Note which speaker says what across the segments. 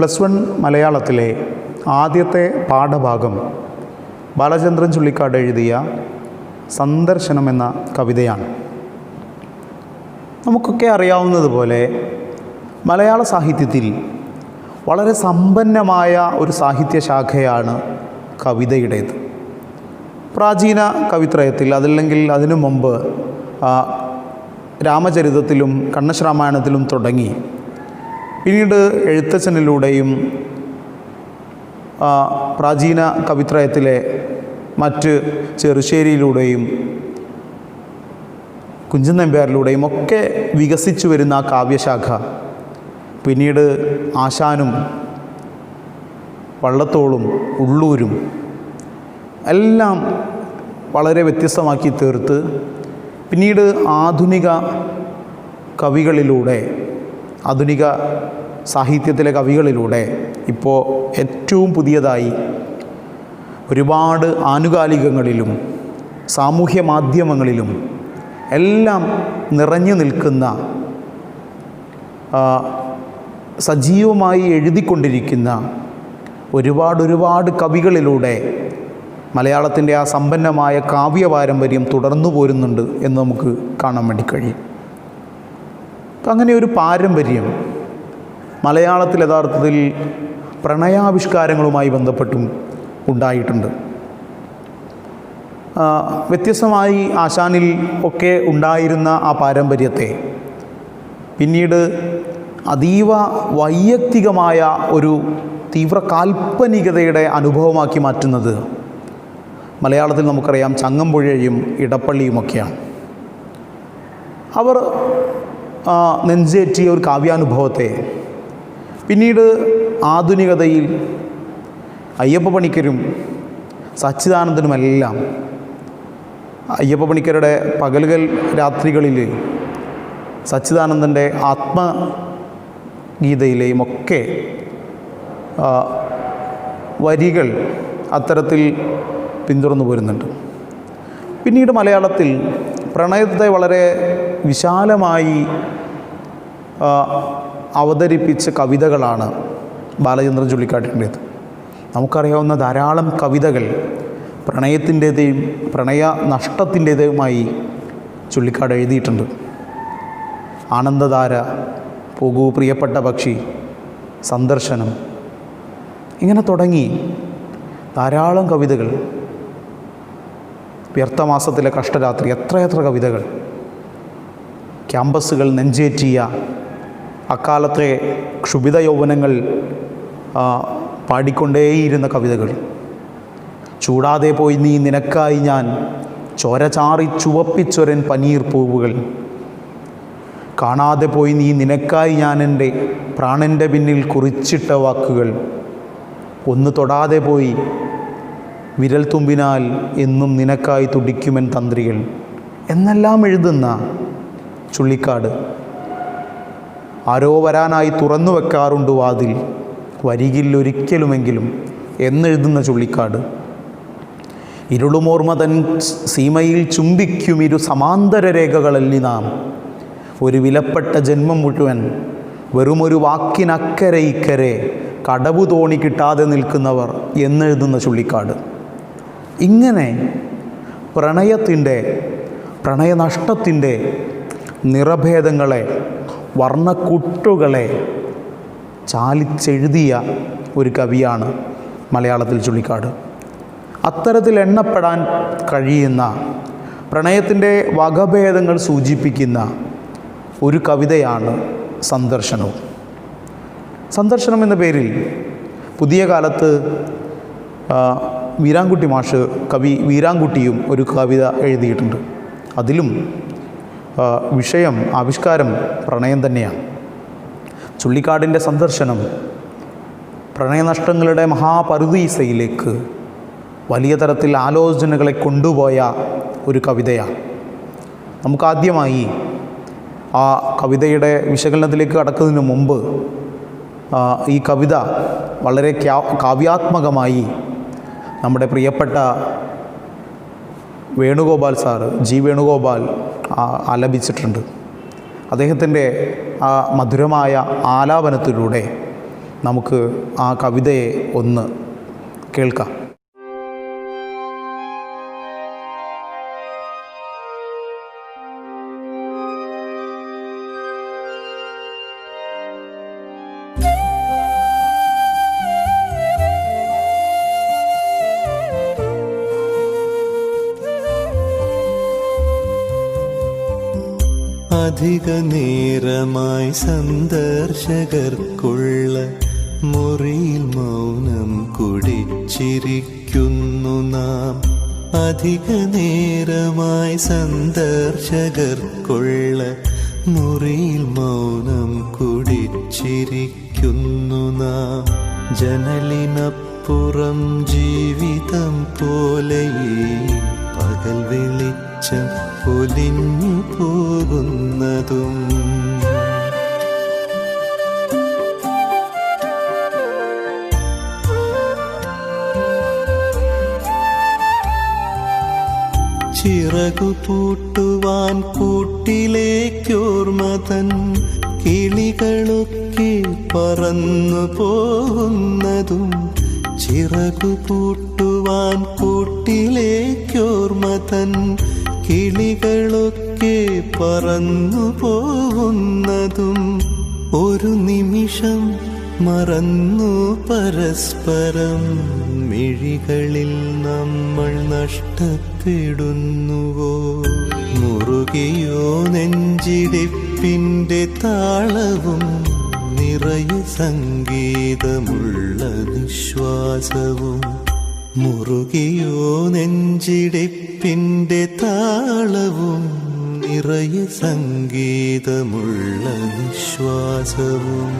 Speaker 1: +1 മലയാളത്തിലെ ആദ്യത്തെ പാഠഭാഗം ബാലചന്ദ്രൻ ചുള്ളിക്കാട് എഴുതിയ സന്ദർശനം എന്ന കവിതയാണ്. നമുക്കൊക്കെ അറിയാവുന്നതുപോലെ മലയാള സാഹിത്യത്തിൽ വളരെ സമ്പന്നമായ ഒരു സാഹിത്യശാഖയാണ് കവിതയുടേത്. പ്രാചീന കവിത്രയത്തിൽ അതല്ലെങ്കിൽ അതിനു മുമ്പ് രാമചരിതത്തിലും കണ്ണശ്രാമായണത്തിലും തുടങ്ങി പിന്നീട് എഴുത്തച്ഛനിലൂടെയും പ്രാചീന കവിത്രയത്തിലെ മറ്റ് ചെറുശ്ശേരിയിലൂടെയും കുഞ്ചൻ നമ്പ്യാരിലൂടെയും ഒക്കെ വികസിച്ചു വരുന്ന ആ കാവ്യശാഖ പിന്നീട് ആശാനും വള്ളത്തോളും ഉള്ളൂരും എല്ലാം വളരെ വ്യത്യസ്തമാക്കി തീർത്ത് പിന്നീട് ആധുനിക കവികളിലൂടെ, ആധുനിക സാഹിത്യത്തിലെ കവികളിലൂടെ ഇപ്പോൾ ഏറ്റവും പുതിയതായി ഒരുപാട് ആനുകാലികങ്ങളിലും സാമൂഹ്യ മാധ്യമങ്ങളിലും എല്ലാം നിറഞ്ഞു നിൽക്കുന്ന, സജീവമായി എഴുതിക്കൊണ്ടിരിക്കുന്ന ഒരുപാട് കവികളിലൂടെ മലയാളത്തിൻ്റെ ആ സമ്പന്നമായ കാവ്യ പാരമ്പര്യം തുടർന്നു പോരുന്നുണ്ട് എന്ന് നമുക്ക് കാണാൻ വേണ്ടി കഴിയും. അപ്പം അങ്ങനെ ഒരു പാരമ്പര്യം മലയാളത്തിൽ യഥാർത്ഥത്തിൽ പ്രണയാവിഷ്കാരങ്ങളുമായി ബന്ധപ്പെട്ടും ഉണ്ടായിട്ടുണ്ട്. വ്യത്യസ്തമായി ആശാനിൽ ഒക്കെ ഉണ്ടായിരുന്ന ആ പാരമ്പര്യത്തെ പിന്നീട് അതീവ വൈയക്തികമായ ഒരു തീവ്ര കാൽപ്പനികതയുടെ അനുഭവമാക്കി മാറ്റുന്നത് മലയാളത്തിൽ നമുക്കറിയാം ചങ്ങമ്പുഴയും ഇടപ്പള്ളിയുമൊക്കെയാണ്. അവർ നെഞ്ചേറ്റിയ ഒരു കാവ്യാനുഭവത്തെ പിന്നീട് ആധുനികതയിൽ അയ്യപ്പ പണിക്കരും സച്ചിദാനന്ദനുമെല്ലാം അയ്യപ്പ പണിക്കരുടെ പകലുകൾ രാത്രികളിൽ സച്ചിദാനന്ദൻ്റെ ആത്മഗീതയിലെയും ഒക്കെ വരികൾ അത്തരത്തിൽ പിന്തുടർന്നു പോരുന്നുണ്ട്. പിന്നീട് മലയാളത്തിൽ പ്രണയത്തെ വളരെ വിശാലമായി അവതരിപ്പിച്ച കവിതകളാണ് ബാലചന്ദ്രൻ ചുള്ളിക്കാടിൻ്റേത്. നമുക്കറിയാവുന്ന ധാരാളം കവിതകൾ പ്രണയത്തിൻ്റേതെയും പ്രണയ നഷ്ടത്തിൻ്റേതുമായി ചുള്ളിക്കാട് എഴുതിയിട്ടുണ്ട്. ആനന്ദധാര, പോകൂ പ്രിയപ്പെട്ട പക്ഷി, സന്ദർശനം, ഇങ്ങനെ തുടങ്ങി ധാരാളം കവിതകൾ. വ്യർത്ഥമാസത്തിലെ കഷ്ടരാത്രി, എത്രയെത്ര കവിതകൾ. ക്യാമ്പസുകൾ നെഞ്ചേറ്റിയ അക്കാലത്തെ ക്ഷുഭിത യൗവനങ്ങൾ പാടിക്കൊണ്ടേയിരുന്ന കവിതകൾ. ചൂടാതെ പോയി നീ നിനക്കായി ഞാൻ ചോരചാറി ചുവപ്പിച്ചൊരൻ പനീർ പൂവുകൾ. കാണാതെ പോയി നീ നിനക്കായി ഞാൻ എൻ്റെ പ്രാണൻ്റെ പിന്നിൽ കുറിച്ചിട്ട വാക്കുകൾ. ഒന്ന് തൊടാതെ പോയി വിരൽ തുമ്പിനാൽ എന്നും നിനക്കായി തുടിക്കുമെൻ തന്ത്രികൾ എന്നെല്ലാം എഴുതുന്ന ചുള്ളിക്കാട് ആരോ വരാനായി തുറന്നു വെക്കാറുണ്ട് വാതിൽ, വരികില്ലൊരിക്കലുമെങ്കിലും എന്നെഴുതുന്ന ചുള്ളിക്കാട്. ഇരുളുമോർമ്മ തൻ സീമയിൽ ചുംബിക്കും ഇരു സമാന്തര രേഖകളല്ലി നാം, ഒരു വിലപ്പെട്ട ജന്മം മുഴുവൻ വെറുമൊരു വാക്കിനക്കരെ ഇക്കരെ കടവു തോണി കിട്ടാതെ നിൽക്കുന്നവർ എന്നെഴുതുന്ന ചുള്ളിക്കാട്. ഇങ്ങനെ പ്രണയത്തിൻ്റെ, പ്രണയനഷ്ടത്തിൻ്റെ നിറഭേദങ്ങളെ, വർണ്ണക്കുട്ടുകളെ ചാലിച്ചെഴുതിയ ഒരു കവിയാണ് മലയാളത്തിൽ ചുള്ളിക്കാട്. അത്തരത്തിൽ എണ്ണപ്പെടാൻ കഴിയുന്ന, പ്രണയത്തിൻ്റെ വകഭേദങ്ങൾ സൂചിപ്പിക്കുന്ന ഒരു കവിതയാണ് സന്ദർശനവും. സന്ദർശനം എന്ന പേരിൽ പുതിയ കാലത്ത് വീരാൻകുട്ടി മാഷ്, കവി വീരാൻകുട്ടിയും ഒരു കവിത എഴുതിയിട്ടുണ്ട്. അതിലും വിഷയം, ആവിഷ്കാരം പ്രണയം തന്നെയാണ്. ചുള്ളിക്കാടിൻ്റെ സന്ദർശനം പ്രണയനഷ്ടങ്ങളുടെ മഹാപറുദീസയിലേക്ക് വലിയ തരത്തിൽ ആലോചനകളെ കൊണ്ടുപോയ ഒരു കവിതയാണ്. നമുക്കാദ്യമായി ആ കവിതയുടെ വിശകലനത്തിലേക്ക് കടക്കുന്നതിന് മുമ്പ് ഈ കവിത വളരെ കാവ്യാത്മകമായി നമ്മുടെ പ്രിയപ്പെട്ട വേണുഗോപാൽ സാറ്, ജി വേണുഗോപാൽ ആലപിച്ചിട്ടുണ്ട്. അദ്ദേഹത്തിൻ്റെ ആ മധുരമായ ആലാപനത്തിലൂടെ നമുക്ക് ആ കവിതയെ ഒന്ന് കേൾക്കാം.
Speaker 2: അധിക നേരമായി സന്ദർശകർക്കുള്ള മുറിയിൽ മൗനം കുടിച്ചിരിക്കുന്നു നാം. അധിക നേരമായി സന്ദർശകർക്കുള്ള മുറിയിൽ മൗനം കുടിച്ചിരിക്കുന്നു നാം. ജനലിനപ്പുറം ജീവിതം പോലെ പകൽ വെളിച്ചം പൊലിഞ്ഞു പോകുന്നതും ചിറകു പൂട്ടുവാൻ കൂട്ടിലേക്കോർമതൻ കിളികളൊക്കെ പറന്നു പോകുന്നതും. ചിറകു പൂട്ടുവാൻ കൂട്ടിലേക്കോർമതൻ കിളികളൊക്കെ പറന്നു പോകുന്നതും. ഒരു നിമിഷം മറന്നു പരസ്പരം മിഴികളിൽ നമ്മൾ നഷ്ടപ്പെടുന്നുവോ. മുറുകിയോ നെഞ്ചിടിപ്പിൻ്റെ താളവും നിറയെ സംഗീതമുള്ള നിശ്വാസവും. മുറുകിയോ നെഞ്ചിടിപ്പിൻ്റെ താളവും നിറയെ സംഗീതമുള്ള നിശ്വാസവും.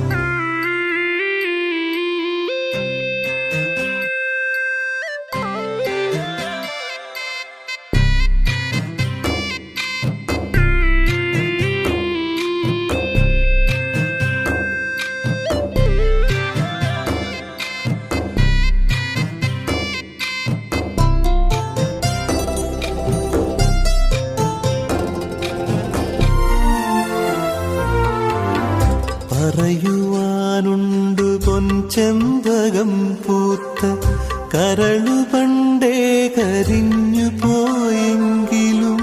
Speaker 2: പറയുവാനുണ്ട് പൊൻചെമ്പകം പൂത്ത കരളു പണ്ടേ കരിഞ്ഞു പോയെങ്കിലും.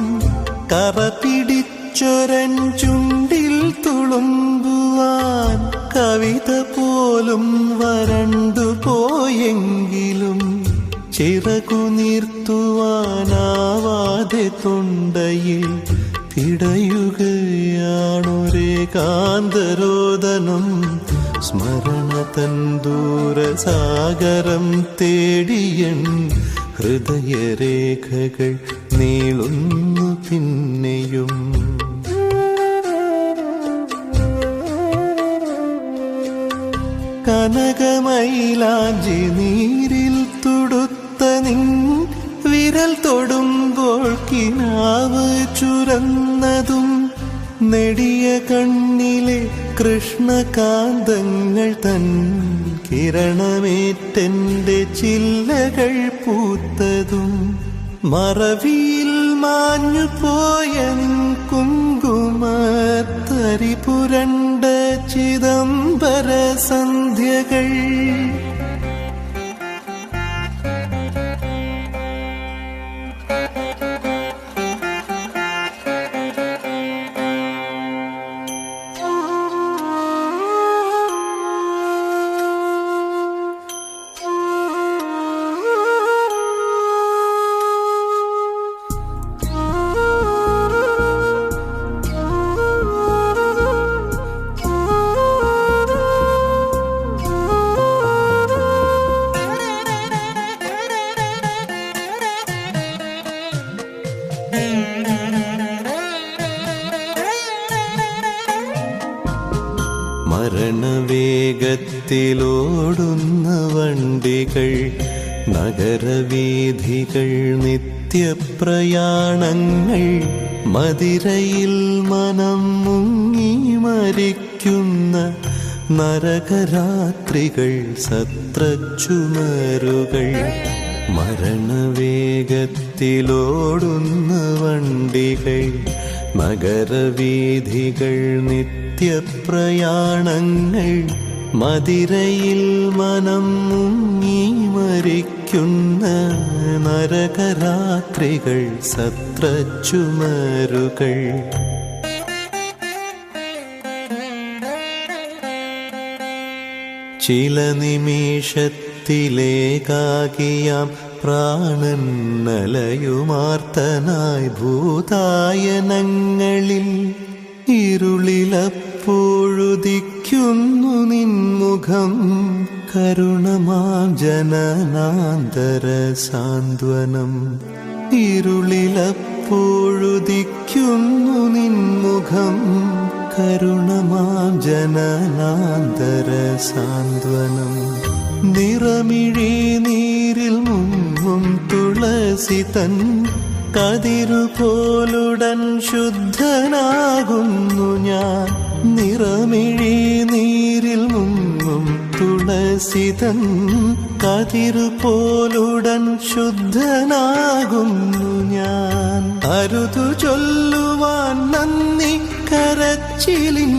Speaker 2: കറ പിടിച്ചൊരൻ ചുണ്ടിൽ തുളുമ്പുവാൻ കവിത പോലും വരണ്ടു പോയെങ്കിലും. ചിറകു നീർത്തുവാനാവാതെ തൊണ്ടയിൽ പിടയുകയാണൊരേകാന്തരോദനം. സ്മരണ തൻ ദൂരസാഗരം തേടിയൻ ഹൃദയരേഖകൾ നീളുന്നു പിന്നെയും. കനകമൈലാഞ്ചി നീരിൽ തുടുത്ത നിൻ വിരൽ തൊടുമ്പോൾ കിനാവ് ചുരന്നതും. നെടിയ കണ്ണിലെ കൃഷ്ണകാന്തങ്ങൾ തൻ കിരണമേറ്റെൻ്റെ ചില്ലകൾ പൂത്തതും. മറവിയിൽ മാഞ്ഞു പോയൻ കുങ്കുമത്തരി പുരണ്ട ചിദംബര സന്ധ്യകൾ. മരണവേഗത്തിലോടുന്ന വണ്ടികൾ, നഗരവീഥികൾ, നിത്യപ്രയാണങ്ങൾ, മദിരയിൽ മനം മുങ്ങി മരിക്കുന്ന നരകരാത്രികൾ, സത്രച്ചുമരുകൾ. മരണവേഗത്തിലോടുന്ന വണ്ടികൾ, നഗരവീഥികൾ, നിത്യപ്രയാണങ്ങൾ, മദിരയിൽ മനം മുങ്ങി മരിക്കുന്ന നരകരാത്രികൾ സത്രച്ചുമരുകൾ. ചില നിമിഷത്തിലേകാകിയാം പ്രാണൻ നലയുമാർത്തനായി ഭൂതായനങ്ങളിൽ ഇരുളിലപ്പോഴുദിക്കുന്നു നിൻമുഖം കരുണമാം ജനനാന്തര സാന്ത്വനം. ഇരുളിലപ്പോഴുദിക്കുന്നു നിൻമുഖം കരുണമാം ജനനാന്തര സാന്ത്വനം. നിറമിഴി നീരിൽ മുങ്ങും തുളസി തൻ കതിരുപോലുടൻ ശുദ്ധനാകുന്നു ഞാൻ. നിറമിഴി നീരിൽ മുങ്ങും തുളസി തൻ കതിരുപോലുടൻ ശുദ്ധനാകുന്നു ഞാൻ. അരുതു ചൊല്ലുവാൻ നന്ദി കരച്ചിലിൻ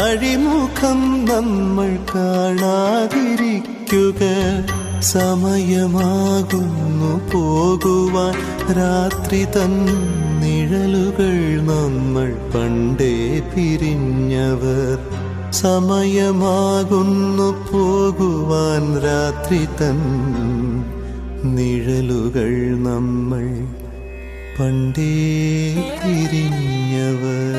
Speaker 2: അഴിമുഖം നമ്മൾ കാണാതിരിക്കുക. സമയമാകുന്നു പോകുവാൻ രാത്രി തൻ നിഴലുകൾ നമ്മൾ പണ്ടേ പിരിഞ്ഞവർ. സമയമാകുന്നു പോകുവാൻ രാത്രി തൻ നിഴലുകൾ നമ്മൾ പണ്ടേ പിരിഞ്ഞവർ.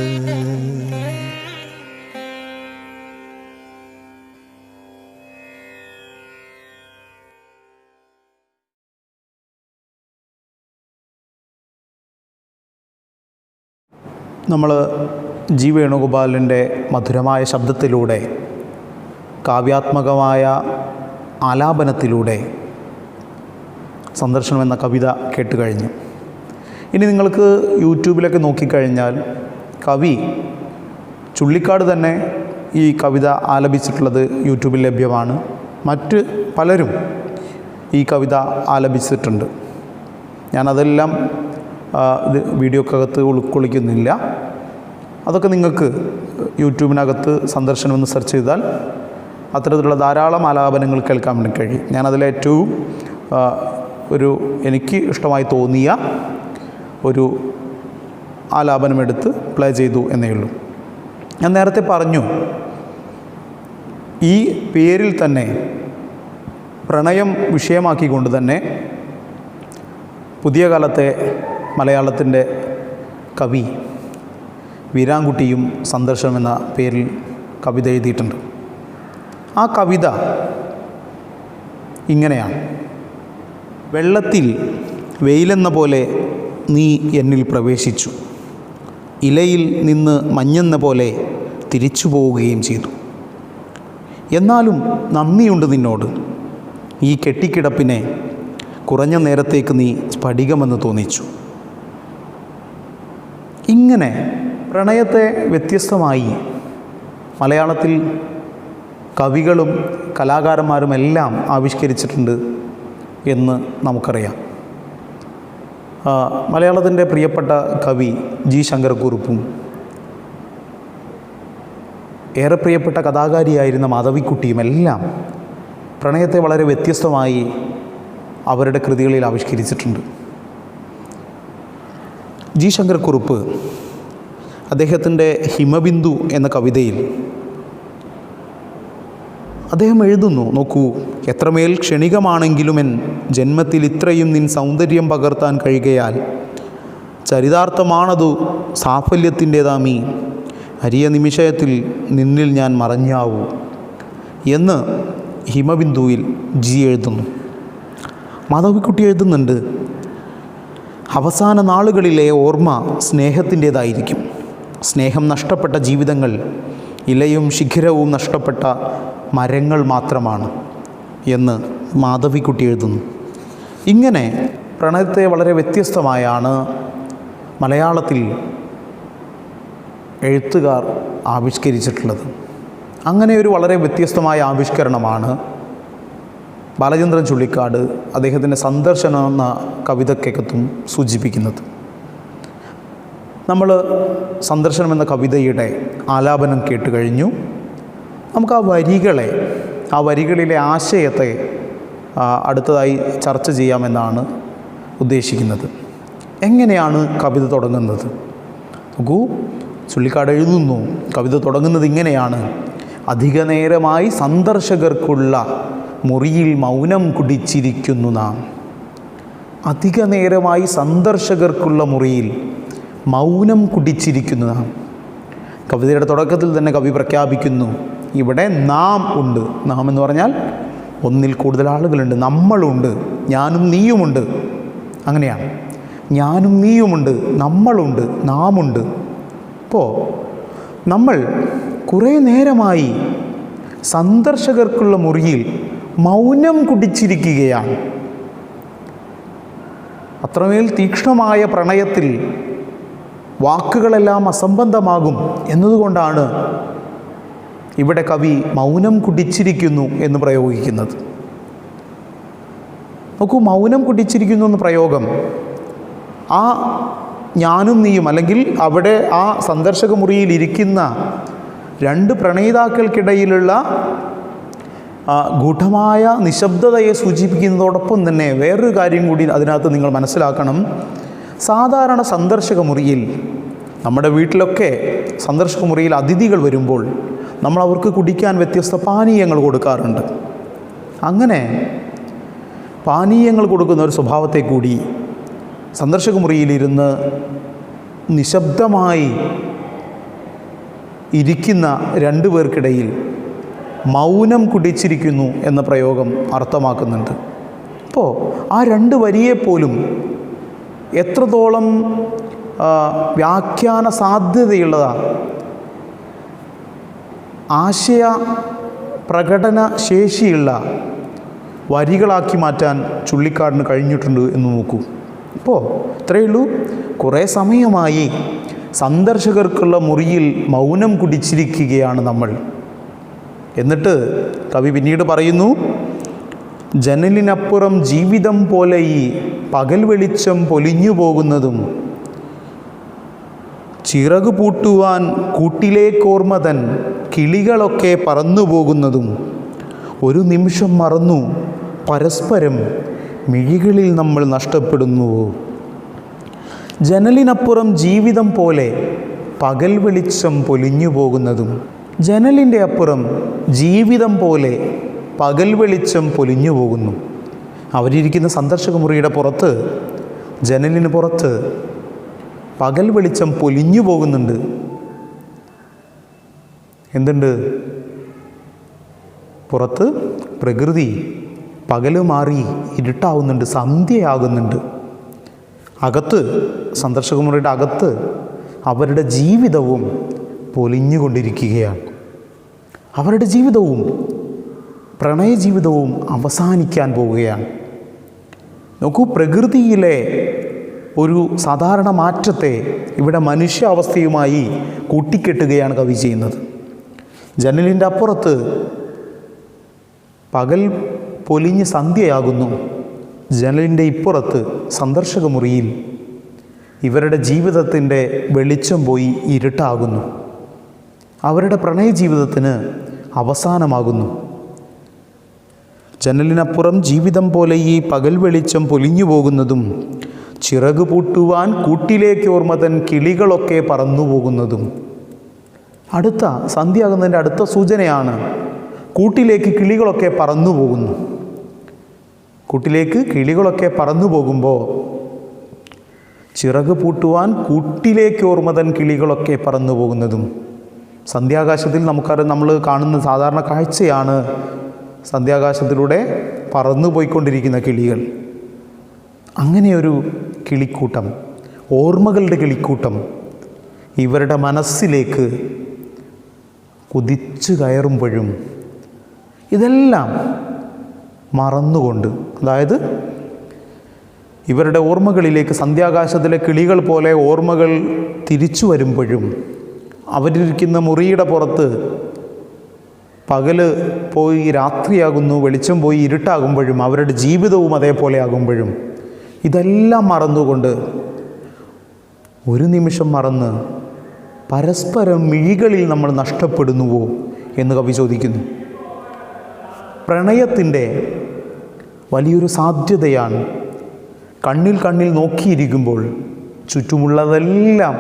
Speaker 1: നമ്മൾ ജി വേണുഗോപാലിൻ്റെ മധുരമായ ശബ്ദത്തിലൂടെ കാവ്യാത്മകമായ ആലാപനത്തിലൂടെ സന്ദർശനം എന്ന കവിത കേട്ടുകഴിഞ്ഞു. ഇനി നിങ്ങൾക്ക് യൂട്യൂബിലൊക്കെ നോക്കിക്കഴിഞ്ഞാൽ കവി ചുള്ളിക്കാട് തന്നെ ഈ കവിത ആലപിച്ചിട്ടുള്ളത് യൂട്യൂബിൽ ലഭ്യമാണ്. മറ്റ് പലരും ഈ കവിത ആലപിച്ചിട്ടുണ്ട്. ഞാനതെല്ലാം ഇത് വീഡിയോക്കകത്ത് ഉൾക്കൊള്ളിക്കുന്നില്ല. അതൊക്കെ നിങ്ങൾക്ക് യൂട്യൂബിനകത്ത് സന്ദർശനം എന്ന് സെർച്ച് ചെയ്താൽ അത്തരത്തിലുള്ള ധാരാളം ആലാപനങ്ങൾ കേൾക്കാൻ വേണ്ടി കഴിയും. ഞാനതിലേറ്റവും എനിക്ക് ഇഷ്ടമായി തോന്നിയ ഒരു ആലാപനമെടുത്ത് പ്ലേ ചെയ്തു എന്നേ ഉള്ളൂ. ഞാൻ നേരത്തെ പറഞ്ഞു, ഈ പേരിൽ തന്നെ പ്രണയം വിഷയമാക്കിക്കൊണ്ട് തന്നെ പുതിയ കാലത്തെ മലയാളത്തിൻ്റെ കവി വീരാൻകുട്ടിയും സന്ദർശനം എന്ന പേരിൽ കവിത എഴുതിയിട്ടുണ്ട്. ആ കവിത ഇങ്ങനെയാണ്: വെള്ളത്തിൽ വെയിലെന്ന പോലെ നീ എന്നിൽ പ്രവേശിച്ചു, ഇലയിൽ നിന്ന് മഞ്ഞെന്ന പോലെ തിരിച്ചു പോവുകയും ചെയ്തു. എന്നാലും നന്ദിയുണ്ട് നിന്നോട്, ഈ കെട്ടിക്കിടപ്പിനെ കുറഞ്ഞ നേരത്തേക്ക് നീ സ്ഫടികമെന്ന് തോന്നിച്ചു. ഇങ്ങനെ പ്രണയത്തെ വ്യത്യസ്തമായി മലയാളത്തിൽ കവികളും കലാകാരന്മാരുമെല്ലാം ആവിഷ്കരിച്ചിട്ടുണ്ട് എന്ന് നമുക്കറിയാം. മലയാളത്തിൻ്റെ പ്രിയപ്പെട്ട കവി ജി ശങ്കരക്കുറുപ്പും ഏറെ പ്രിയപ്പെട്ട കഥാകാരിയായിരുന്ന മാധവിക്കുട്ടിയും എല്ലാം പ്രണയത്തെ വളരെ വ്യത്യസ്തമായി അവരുടെ കൃതികളിൽ ആവിഷ്കരിച്ചിട്ടുണ്ട്. ജി ശങ്കരക്കുറുപ്പ് അദ്ദേഹത്തിൻ്റെ ഹിമബിന്ദു എന്ന കവിതയിൽ അദ്ദേഹം എഴുതുന്നു, നോക്കൂ, എത്രമേൽ ക്ഷണികമാണെങ്കിലും എൻ ജന്മത്തിൽ ഇത്രയും നിൻ സൗന്ദര്യം പകർത്താൻ കഴിയുകയാൽ ചരിതാർത്ഥമാണതു സാഫല്യത്തിൻ്റേതാമീ അരിയ നിമിഷത്തിൽ നിന്നിൽ ഞാൻ മറഞ്ഞാവൂ എന്ന് ഹിമബിന്ദുവിൽ ജി എഴുതുന്നു. മാധവിക്കുട്ടി എഴുതുന്നുണ്ട്, അവസാന നാളുകളിലെ ഓർമ്മ സ്നേഹത്തിൻ്റേതായിരിക്കും. സ്നേഹം നഷ്ടപ്പെട്ട ജീവിതങ്ങൾ ഇലയും ശിഖരവും നഷ്ടപ്പെട്ട മരങ്ങൾ മാത്രമാണ് എന്ന് മാധവിക്കുട്ടി എഴുതുന്നു. ഇങ്ങനെ പ്രണയത്തെ വളരെ വ്യത്യസ്തമായാണ് മലയാളത്തിൽ എഴുത്തുകാർ ആവിഷ്കരിച്ചിട്ടുള്ളത്. അങ്ങനെ ഒരു വളരെ വ്യത്യസ്തമായ ആവിഷ്കരണമാണ് ബാലചന്ദ്രൻ ചുള്ളിക്കാട് അദ്ദേഹത്തിൻ്റെ സന്ദർശനം എന്ന കവിതയ്ക്കകത്തും സൂചിപ്പിക്കുന്നത്. നമ്മൾ സന്ദർശനം എന്ന കവിതയുടെ ആലാപനം കേട്ട് കഴിഞ്ഞു. നമുക്ക് ആ വരികളിലെ ആശയത്തെ അടുത്തതായി ചർച്ച ചെയ്യാമെന്നാണ് ഉദ്ദേശിക്കുന്നത്. എങ്ങനെയാണ് കവിത തുടങ്ങുന്നത്? നോക്കൂ, ചുള്ളിക്കാട് എഴുതുന്നു. കവിത തുടങ്ങുന്നത് ഇങ്ങനെയാണ്: അധിക നേരമായി സന്ദർശകർക്കുള്ള മുറിയിൽ മൗനം കുടിച്ചിരിക്കുന്നു നാം. അധിക നേരമായി സന്ദർശകർക്കുള്ള മുറിയിൽ മൗനം കുടിച്ചിരിക്കുന്നു നാം. കവിതയുടെ തുടക്കത്തിൽ തന്നെ കവി പ്രഖ്യാപിക്കുന്നു, ഇവിടെ നാം ഉണ്ട്. നാം എന്ന് പറഞ്ഞാൽ ഒന്നിൽ കൂടുതൽ ആളുകളുണ്ട്, നമ്മളുണ്ട്, ഞാനും നീയുമുണ്ട്. അങ്ങനെയാണ്, ഞാനും നീയുമുണ്ട്, നമ്മളുണ്ട്, നാമുണ്ട്. അപ്പോൾ നമ്മൾ കുറേ നേരമായി സന്ദർശകർക്കുള്ള മുറിയിൽ മൗനം കുടിച്ചിരിക്കുകയാണ്. അത്രമേൽ തീക്ഷ്ണമായ പ്രണയത്തിൽ വാക്കുകളെല്ലാം അസംബന്ധമാകും എന്നതുകൊണ്ടാണ് ഇവിടെ കവി മൗനം കുടിച്ചിരിക്കുന്നു എന്ന് പ്രയോഗിക്കുന്നത്. നോക്കൂ, മൗനം കുടിച്ചിരിക്കുന്നു എന്ന പ്രയോഗം ആ ഞാനും നീയും, അല്ലെങ്കിൽ അവിടെ ആ സന്ദർശക മുറിയിൽ ഇരിക്കുന്ന രണ്ട് പ്രണയിതാക്കൾക്കിടയിലുള്ള ഗൂഢമായ നിശബ്ദതയെ സൂചിപ്പിക്കുന്നതോടൊപ്പം തന്നെ വേറൊരു കാര്യം കൂടി അതിനകത്ത് നിങ്ങൾ മനസ്സിലാക്കണം. സാധാരണ സന്ദർശക മുറിയിൽ, നമ്മുടെ വീട്ടിലൊക്കെ സന്ദർശക മുറിയിൽ അതിഥികൾ വരുമ്പോൾ നമ്മൾ അവർക്ക് കുടിക്കാൻ വ്യത്യസ്ത പാനീയങ്ങൾ കൊടുക്കാറുണ്ട്. അങ്ങനെ പാനീയങ്ങൾ കൊടുക്കുന്ന ഒരു സ്വഭാവത്തെ കൂടി സന്ദർശക മുറിയിലിരുന്ന് നിശബ്ദമായി ഇരിക്കുന്ന രണ്ടു പേർക്കിടയിൽ മൗനം കുടിച്ചിരിക്കുന്നു എന്ന പ്രയോഗം അർത്ഥമാക്കുന്നുണ്ട്. അപ്പോൾ ആ രണ്ട് വരിയെപ്പോലും എത്രത്തോളം വ്യാഖ്യാന സാധ്യതയുള്ളതാണ്, ആശയ പ്രകടന ശേഷിയുള്ള വരികളാക്കി മാറ്റാൻ ചുള്ളിക്കാടിന് കഴിഞ്ഞിട്ടുണ്ട് എന്ന് നോക്കൂ. അപ്പോൾ ഇത്രയേ ഉള്ളൂ. കുറേ സമയമായി സന്ദർശകർക്കുള്ള മുറിയിൽ മൗനം കുടിച്ചിരിക്കുകയാണ് നമ്മൾ. എന്നിട്ട് കവി പിന്നീട് പറയുന്നു, ജനലിനപ്പുറം ജീവിതം പോലെ ഈ പകൽ വെളിച്ചം പൊലിഞ്ഞു പോകുന്നതും, ചിറകു പൂട്ടുവാൻ കൂട്ടിലേക്കോർമ്മ തൻ കിളികളൊക്കെ പറന്നു പോകുന്നതും, ഒരു നിമിഷം മറന്നു പരസ്പരം മിഴികളിൽ നമ്മൾ നഷ്ടപ്പെടുന്നുവോ. ജനലിനപ്പുറം ജീവിതം പോലെ പകൽ വെളിച്ചം പൊലിഞ്ഞു പോകുന്നതും, ജനലിൻ്റെ അപ്പുറം ജീവിതം പോലെ പകൽ വെളിച്ചം പൊലിഞ്ഞു പോകുന്നു. അവരിയ്ക്കുന്ന സന്ദർശക മുറിയുടെ പുറത്ത്, ജനലിന് പുറത്ത് പകൽ വെളിച്ചം പൊലിഞ്ഞു പോകുന്നുണ്ട്. എന്തുണ്ട്? പുറത്ത് പ്രകൃതി പകല് മാറി ഇരുട്ടാവുന്നുണ്ട്, സന്ധ്യയാകുന്നുണ്ട്. അകത്ത്, സന്ദർശക മുറിയുടെ അകത്ത് അവരുടെ ജീവിതവും പൊലിഞ്ഞുകൊണ്ടിരിക്കുകയാണ്. അവരുടെ ജീവിതവും പ്രണയ ജീവിതവും അവസാനിക്കാൻ പോവുകയാണ്. നോക്കൂ, പ്രകൃതിയിലെ ഒരു സാധാരണ മാറ്റത്തെ ഇവിടെ മനുഷ്യാവസ്ഥയുമായി കൂട്ടിക്കെട്ടുകയാണ് കവി ചെയ്യുന്നത്. ജനലിൻ്റെ അപ്പുറത്ത് പകൽ പൊലിഞ്ഞ് സന്ധ്യയാകുന്നു, ജനലിൻ്റെ ഇപ്പുറത്ത് സന്ദർശക മുറിയിൽ ഇവരുടെ ജീവിതത്തിൻ്റെ വെളിച്ചം പോയി ഇരുട്ടാകുന്നു. അവരുടെ പ്രണയ ജീവിതത്തിന് അവസാനമാകുന്നു. ജനലിനപ്പുറം ജീവിതം പോലെ ഈ പകൽ വെളിച്ചം പൊലിഞ്ഞു പോകുന്നതും, ചിറകു പൂട്ടുവാൻ കൂട്ടിലേക്ക് ഓർമ്മ തൻ കിളികളൊക്കെ പറന്നു പോകുന്നതും. അടുത്ത സന്ധ്യയാകുന്നതിൻ്റെ അടുത്ത സൂചനയാണ് കൂട്ടിലേക്ക് കിളികളൊക്കെ പറന്നു പോകുന്നു. കൂട്ടിലേക്ക് കിളികളൊക്കെ പറന്നു പോകുമ്പോൾ ചിറക് പൂട്ടുവാൻ കൂട്ടിലേക്ക് ഓർമ്മ തൻ കിളികളൊക്കെ പറന്നു പോകുന്നതും. സന്ധ്യാകാശത്തിൽ നമുക്കറിയാം, നമ്മൾ കാണുന്ന സാധാരണ കാഴ്ചയാണ് സന്ധ്യാകാശത്തിലൂടെ പറന്നു പോയിക്കൊണ്ടിരിക്കുന്ന കിളികൾ. അങ്ങനെയൊരു കിളിക്കൂട്ടം, ഓർമ്മകളുടെ കിളിക്കൂട്ടം ഇവരുടെ മനസ്സിലേക്ക് കുതിച്ചു കയറുമ്പോഴും ഇതെല്ലാം മറന്നുകൊണ്ട്, അതായത് ഇവരുടെ ഓർമ്മകളിലേക്ക് സന്ധ്യാകാശത്തിലെ കിളികൾ പോലെ ഓർമ്മകൾ തിരിച്ചു വരുമ്പോഴും, അവരിരിക്കുന്ന മുറിയുടെ പുറത്ത് പകല് പോയി രാത്രിയാകുന്നു, വെളിച്ചം പോയി ഇരുട്ടാകുമ്പോഴും, അവരുടെ ജീവിതവും അതേപോലെ ആകുമ്പോഴും ഇതെല്ലാം മറന്നുകൊണ്ട് ഒരു നിമിഷം മറന്ന് പരസ്പരം മിഴികളിൽ നമ്മൾ നഷ്ടപ്പെടുന്നുവോ എന്ന് കവി ചോദിക്കുന്നു. പ്രണയത്തിൻ്റെ വലിയൊരു സാധ്യതയാണ് കണ്ണിൽ നോക്കിയിരിക്കുമ്പോൾ ചുറ്റുമുള്ളതെല്ലാം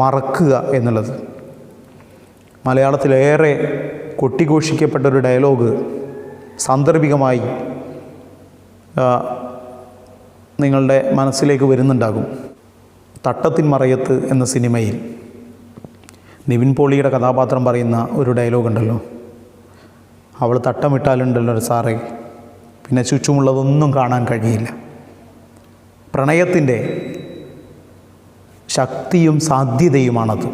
Speaker 1: മറക്കുക എന്നുള്ളത്. മലയാളത്തിലേറെ കൊട്ടിഘോഷിക്കപ്പെട്ടൊരു ഡയലോഗ് സാന്ദർഭികമായി നിങ്ങളുടെ മനസ്സിലേക്ക് വരുന്നുണ്ടാകും. തട്ടത്തിൻ മറയത്ത് എന്ന സിനിമയിൽ നിവിൻ പോളിയുടെ കഥാപാത്രം പറയുന്ന ഒരു ഡയലോഗ് ഉണ്ടല്ലോ, അവൾ തട്ടമിട്ടാലുണ്ടല്ലോ സാറേ, പിന്നെ ചുറ്റുമുള്ളതൊന്നും കാണാൻ കഴിയില്ല. പ്രണയത്തിൻ്റെ ശക്തിയും സാധ്യതയുമാണത്.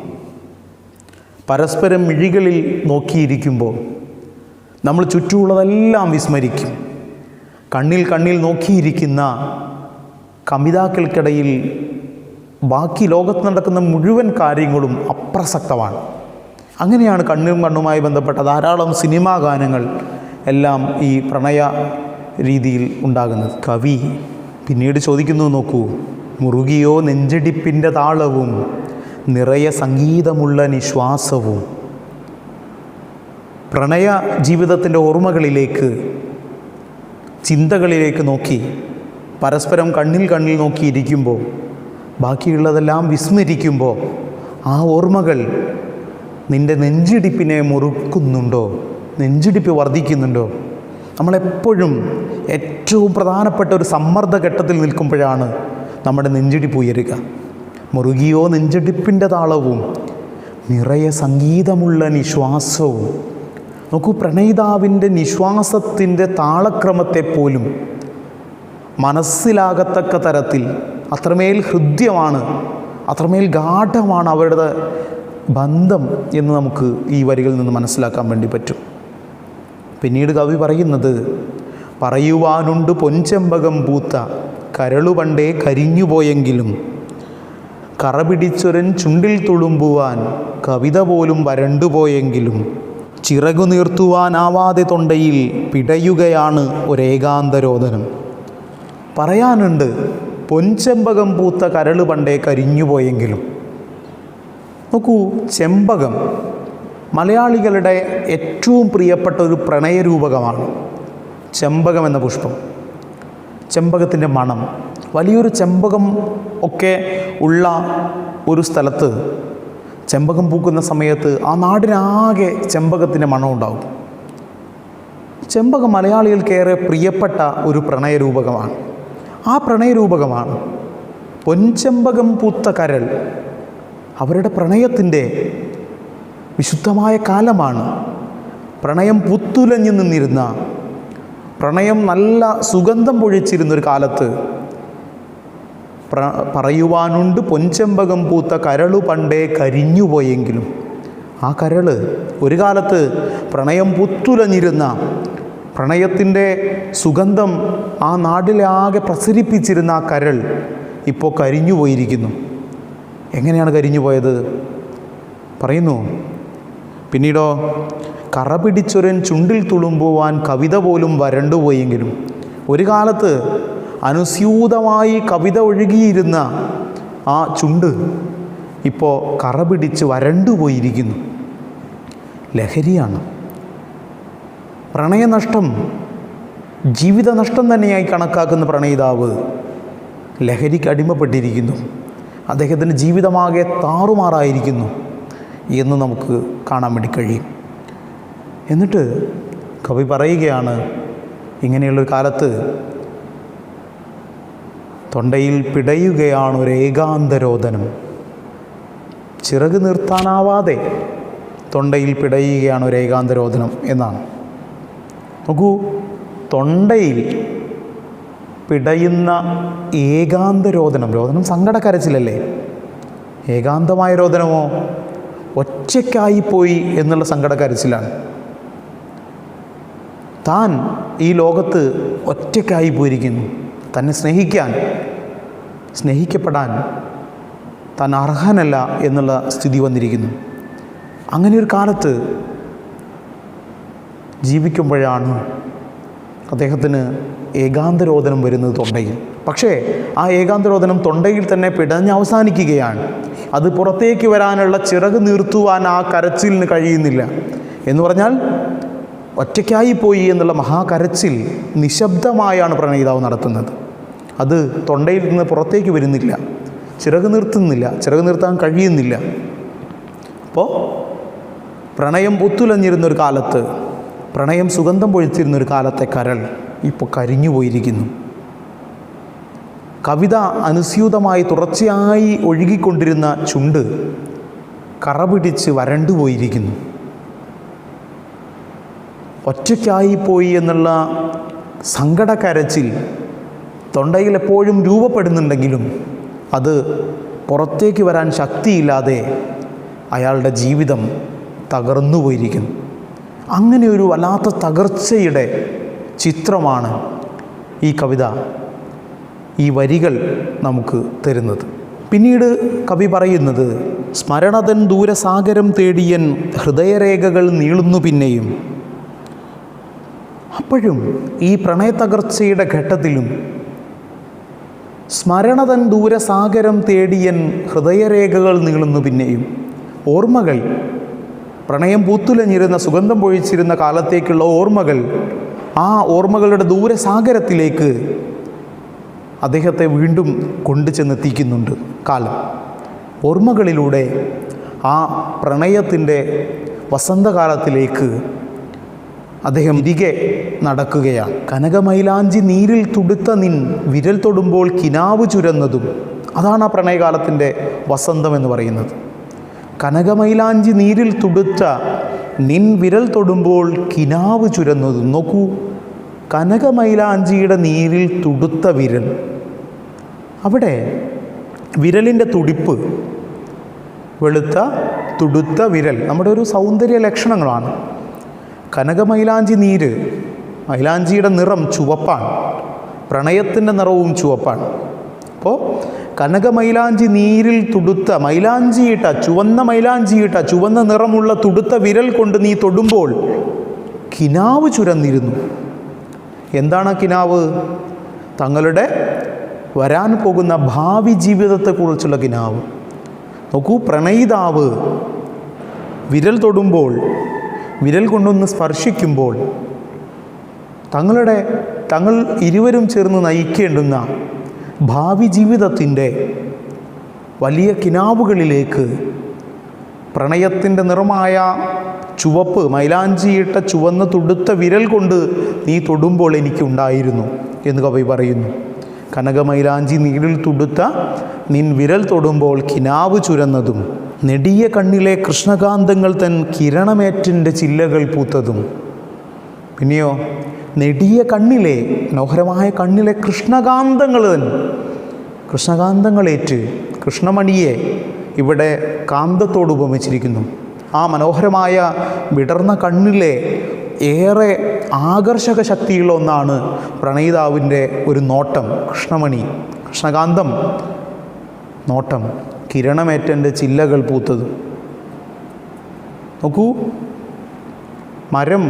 Speaker 1: പരസ്പരം മിഴികളിൽ നോക്കിയിരിക്കുമ്പോൾ നമ്മൾ ചുറ്റുമുള്ളതെല്ലാം വിസ്മരിക്കും. കണ്ണിൽ നോക്കിയിരിക്കുന്ന കമിതാക്കൾക്കിടയിൽ ബാക്കി ലോകത്ത് നടക്കുന്ന മുഴുവൻ കാര്യങ്ങളും അപ്രസക്തമാണ്. അങ്ങനെയാണ് കണ്ണുമായി ബന്ധപ്പെട്ട ധാരാളം സിനിമാ ഗാനങ്ങൾ എല്ലാം ഈ പ്രണയ രീതിയിൽ ഉണ്ടാകുന്നത്. കവി പിന്നീട് ചോദിക്കുന്നു, നോക്കൂ, മുറുകിയോ നെഞ്ചടിപ്പിൻ്റെ താളവും നിറയെ സംഗീതമുള്ള നിശ്വാസവും. പ്രണയ ജീവിതത്തിൻ്റെ ഓർമ്മകളിലേക്ക്, ചിന്തകളിലേക്ക് നോക്കി പരസ്പരം കണ്ണിൽ നോക്കിയിരിക്കുമ്പോൾ ബാക്കിയുള്ളതെല്ലാം വിസ്മരിക്കുമ്പോൾ ആ ഓർമ്മകൾ നിൻ്റെ നെഞ്ചിടിപ്പിനെ മുറുക്കുന്നുണ്ടോ, നെഞ്ചിടിപ്പ് വർദ്ധിക്കുന്നുണ്ടോ? നമ്മളെപ്പോഴും ഏറ്റവും പ്രധാനപ്പെട്ട ഒരു സമ്മർദ്ദഘട്ടത്തിൽ നിൽക്കുമ്പോഴാണ് നമ്മുടെ നെഞ്ചിടിപ്പ് ഉയരുക. മുറുകിയോ നെഞ്ചിടിപ്പിൻ്റെ താളവും നിറയെ സംഗീതമുള്ള നിശ്വാസവും. നോക്കൂ, പ്രണയിതാവിൻ്റെ നിശ്വാസത്തിൻ്റെ താളക്രമത്തെപ്പോലും മനസ്സിലാകത്തക്ക തരത്തിൽ അത്രമേൽ ഹൃദ്യമാണ്, അത്രമേൽ ഗാഢമാണ് അവരുടെ ബന്ധം എന്ന് നമുക്ക് ഈ വരികളിൽ നിന്ന് മനസ്സിലാക്കാൻ വേണ്ടി പറ്റും. പിന്നീട് കവി പറയുന്നത്, പറയുവാനുണ്ട് പൊൻചെമ്പകം പൂത്ത കരളുപണ്ടേ കരിഞ്ഞുപോയെങ്കിലും കറപിടിച്ചൊരൻ ചുണ്ടിൽ തുളുമ്പുവാൻ കവിത പോലും വരണ്ടുപോയെങ്കിലും ചിറകു നീർത്തുവാനാവാതെ തൊണ്ടയിൽ പിടയുകയാണ് ഒരേകാന്തരോദനം. പറയാനുണ്ട് പൊൻചെമ്പകം പൂത്ത കരള് പണ്ടേ കരിഞ്ഞുപോയെങ്കിലും. നോക്കൂ, ചെമ്പകം മലയാളികളുടെ ഏറ്റവും പ്രിയപ്പെട്ട ഒരു പ്രണയരൂപകമാണ്. ചെമ്പകം എന്ന പുഷ്പം, ചെമ്പകത്തിൻ്റെ മണം. വലിയൊരു ചെമ്പകം ഒക്കെ ഉള്ള ഒരു സ്ഥലത്ത് ചെമ്പകം പൂക്കുന്ന സമയത്ത് ആ നാടിനാകെ ചെമ്പകത്തിൻ്റെ മണം ഉണ്ടാകും. ചെമ്പകം മലയാളികൾക്കേറെ പ്രിയപ്പെട്ട ഒരു പ്രണയരൂപകമാണ്. ആ പ്രണയരൂപകമാണ് പൊൻചെമ്പകം പൂത്ത കരൾ. അവരുടെ പ്രണയത്തിൻ്റെ വിശുദ്ധമായ കാലമാണ്. പ്രണയം പുത്തുലഞ്ഞു നിന്നിരുന്ന, പ്രണയം നല്ല സുഗന്ധം പൊഴിച്ചിരുന്നൊരു കാലത്ത് പറയുവാനുണ്ട് പൊൻചെമ്പകം പൂത്ത കരളു പണ്ടേ കരിഞ്ഞുപോയെങ്കിലും. ആ കരള് ഒരു കാലത്ത് പ്രണയം പുത്തുലഞ്ഞിരുന്ന, പ്രണയത്തിൻ്റെ സുഗന്ധം ആ നാടിലെ ആകെ പ്രസരിപ്പിച്ചിരുന്ന ആ കരൾ ഇപ്പോൾ കരിഞ്ഞു പോയിരിക്കുന്നു. എങ്ങനെയാണ് കരിഞ്ഞു പോയത്? പറയുന്നു പിന്നീടോ, കറ പിടിച്ചൊരൻ ചുണ്ടിൽ തുളുമ്പുവാൻ കവിത പോലും വരണ്ടുപോയെങ്കിലും. ഒരു കാലത്ത് അനുസ്യൂതമായി കവിത ഒഴുകിയിരുന്ന ആ ചുണ്ട് ഇപ്പോൾ കറ പിടിച്ച് വരണ്ടുപോയിരിക്കുന്നു. ലഹരിയാണ്. പ്രണയനഷ്ടം ജീവിത നഷ്ടം തന്നെയായി കണക്കാക്കുന്ന പ്രണയിതാവ് ലഹരിക്ക് അടിമപ്പെട്ടിരിക്കുന്നു. അദ്ദേഹത്തിൻ്റെ ജീവിതമാകെ താറുമാറായിരിക്കുന്നു എന്ന് നമുക്ക് കാണാൻ വേണ്ടി കഴിയും. എന്നിട്ട് കവി പറയുകയാണ്, ഇങ്ങനെയുള്ളൊരു കാലത്ത് തൊണ്ടയിൽ പിടയുകയാണ് ഒരു ഏകാന്തരോദനം. ചിറക് നിർത്താനാവാതെ തൊണ്ടയിൽ പിടയുകയാണ് ഒരു ഏകാന്തരോദനം എന്നാണ്. നോക്കൂ, തൊണ്ടയിൽ പിടയുന്ന ഏകാന്തരോദനം. രോദനം സങ്കടക്കരച്ചിലല്ലേ? ഏകാന്തമായ രോദനമോ ഒറ്റയ്ക്കായിപ്പോയി എന്നുള്ള സങ്കടക്കരച്ചിലാണ്. താൻ ഈ ലോകത്ത് ഒറ്റയ്ക്കായി പോയിരിക്കുന്നു. തന്നെ സ്നേഹിക്കപ്പെടാൻ താൻ അർഹനല്ല എന്നുള്ള സ്ഥിതി വന്നിരിക്കുന്നു. അങ്ങനെ ഒരു കാലത്ത് ജീവിക്കുമ്പോഴാണ് അദ്ദേഹത്തിന് ഏകാന്തരോദനം വരുന്നത് തൊണ്ടയിൽ. പക്ഷേ ആ ഏകാന്തരോദനം തൊണ്ടയിൽ തന്നെ പിടഞ്ഞ് അവസാനിക്കുകയാണ്. അത് പുറത്തേക്ക് വരാനുള്ള ചിറക് നീർത്തുവാൻ ആ കരച്ചിലിന് കഴിയുന്നില്ല. എന്ന് പറഞ്ഞാൽ ഒറ്റയ്ക്കായി പോയി എന്നുള്ള മഹാകരച്ചിൽ നിശബ്ദമായാണ് പ്രണയിതാവ് നടത്തുന്നത്. അത് തൊണ്ടയിൽ നിന്ന് പുറത്തേക്ക് വരുന്നില്ല, ചിറക് നിർത്താൻ കഴിയുന്നില്ല. അപ്പോൾ പ്രണയം ഒത്തുലഞ്ഞിരുന്നൊരു കാലത്ത്, പ്രണയം സുഗന്ധം പൊഴിച്ചിരുന്നൊരു കാലത്തെ കരൾ ഇപ്പോൾ കരിഞ്ഞു പോയിരിക്കുന്നു. കവിത അനുസ്യൂതമായി തുടർച്ചയായി ഒഴുകിക്കൊണ്ടിരുന്ന ചുണ്ട് കറ പിടിച്ച് വരണ്ടുപോയിരിക്കുന്നു. ഒറ്റയ്ക്കായിപ്പോയി എന്നുള്ള സങ്കടക്കരച്ചിൽ തൊണ്ടയിൽ എപ്പോഴും രൂപപ്പെടുന്നുണ്ടെങ്കിലും അത് പുറത്തേക്ക് വരാൻ ശക്തിയില്ലാതെ അയാളുടെ ജീവിതം തകർന്നു പോയിരിക്കുന്നു. അങ്ങനെ ഒരു വല്ലാത്ത തകർച്ചയുടെ ചിത്രമാണ് ഈ കവിത, ഈ വരികൾ നമുക്ക് തരുന്നത്. പിന്നീട് കവി പറയുന്നത്, സ്മരണതൻ ദൂരസാഗരം തേടിയൻ ഹൃദയരേഖകൾ നീളുന്നു പിന്നെയും. അപ്പോഴും ഈ പ്രണയത്തകർച്ചയുടെ ഘട്ടത്തിലും സ്മരണതൻ ദൂരസാഗരം തേടിയൻ ഹൃദയരേഖകൾ നീളുന്നു പിന്നെയും. ഓർമ്മകൾ, പ്രണയം പൂത്തുലഞ്ഞിരുന്ന സുഗന്ധം പൊഴിച്ചിരുന്ന കാലത്തേക്കുള്ള ഓർമ്മകൾ, ആ ഓർമ്മകളുടെ ദൂരസാഗരത്തിലേക്ക് അദ്ദേഹത്തെ വീണ്ടും കൊണ്ടുചെന്നെത്തിക്കുന്നുണ്ട് കാലം. ഓർമ്മകളിലൂടെ ആ പ്രണയത്തിൻ്റെ വസന്തകാലത്തിലേക്ക് അദ്ദേഹം തിരികെ നടക്കുകയാണ്. കനകമൈലാഞ്ചി നീരിൽ തുടുത്ത നിൻ വിരൽ തൊടുമ്പോൾ കിനാവ് ചുരന്നതും. അതാണ് ആ പ്രണയകാലത്തിൻ്റെ വസന്തം എന്ന് പറയുന്നത്. കനകമൈലാഞ്ചി നീരിൽ തുടുത്ത നിൻ വിരൽ തൊടുമ്പോൾ കിനാവ് ചുരന്നതും. നോക്കൂ, കനകമൈലാഞ്ചിയുടെ നീരിൽ തുടുത്ത വിരൽ, അവിടെ വിരലിൻ്റെ തുടിപ്പ്, വെളുത്ത തുടുത്ത വിരൽ നമ്മുടെ ഒരു സൗന്ദര്യ ലക്ഷണങ്ങളാണ്. കനകമൈലാഞ്ചി നീര്, മൈലാഞ്ചിയുടെ നിറം ചുവപ്പാണ്, പ്രണയത്തിൻ്റെ നിറവും ചുവപ്പാണ്. അപ്പോൾ കനകമൈലാഞ്ചി നീരിൽ തുടുത്ത ചുവന്ന മൈലാഞ്ചിയിട്ട ചുവന്ന നിറമുള്ള തുടുത്ത വിരൽ കൊണ്ട് നീ തൊടുമ്പോൾ കിനാവ് ചുരന്നിരുന്നു. എന്താണ് കിനാവ്? തങ്ങളുടെ വരാൻ പോകുന്ന ഭാവി ജീവിതത്തെക്കുറിച്ചുള്ള കിനാവ്. നോക്കൂ, പ്രണയിതാവ് വിരൽ തൊടുമ്പോൾ, വിരൽ കൊണ്ടൊന്ന് സ്പർശിക്കുമ്പോൾ തങ്ങൾ ഇരുവരും ചേർന്ന് നയിക്കേണ്ടുന്ന ഭാവി ജീവിതത്തിൻ്റെ വലിയ കിനാവുകളിലേക്ക് പ്രണയത്തിൻ്റെ നിറമായ ചുവപ്പ്, മൈലാഞ്ചിയിട്ട ചുവന്ന തുടുത്ത വിരൽ കൊണ്ട് നീ തൊടുമ്പോൾ എനിക്കുണ്ടായിരുന്നു എന്ന് കവി പറയുന്നു. കനകമൈലാഞ്ചി നീരിൽ തുടുത്ത നിൻ വിരൽ തൊടുമ്പോൾ കിനാവ് ചുരന്നതും, നെടിയ കണ്ണിലെ കൃഷ്ണകാന്തങ്ങൾ തൻ കിരണമേറ്റിൻ്റെ ചില്ലകൾ പൂത്തതും. പിന്നെയോ, നെടിയ കണ്ണിലെ, മനോഹരമായ കണ്ണിലെ കൃഷ്ണകാന്തങ്ങളേറ്റ്, കൃഷ്ണമണിയെ ഇവിടെ കാന്തത്തോട് ഉപമിച്ചിരിക്കുന്നു. ആ മനോഹരമായ വിടർന്ന കണ്ണിലെ ഏറെ ആകർഷക ശക്തിയുള്ള ഒന്നാണ് പ്രണയിതാവിൻ്റെ ഒരു നോട്ടം. കൃഷ്ണമണി, കൃഷ്ണകാന്തം നോട്ടം, കിരണമേറ്റൻ്റെ ചില്ലകൾ പൂത്തത്. നോക്കൂ, മരം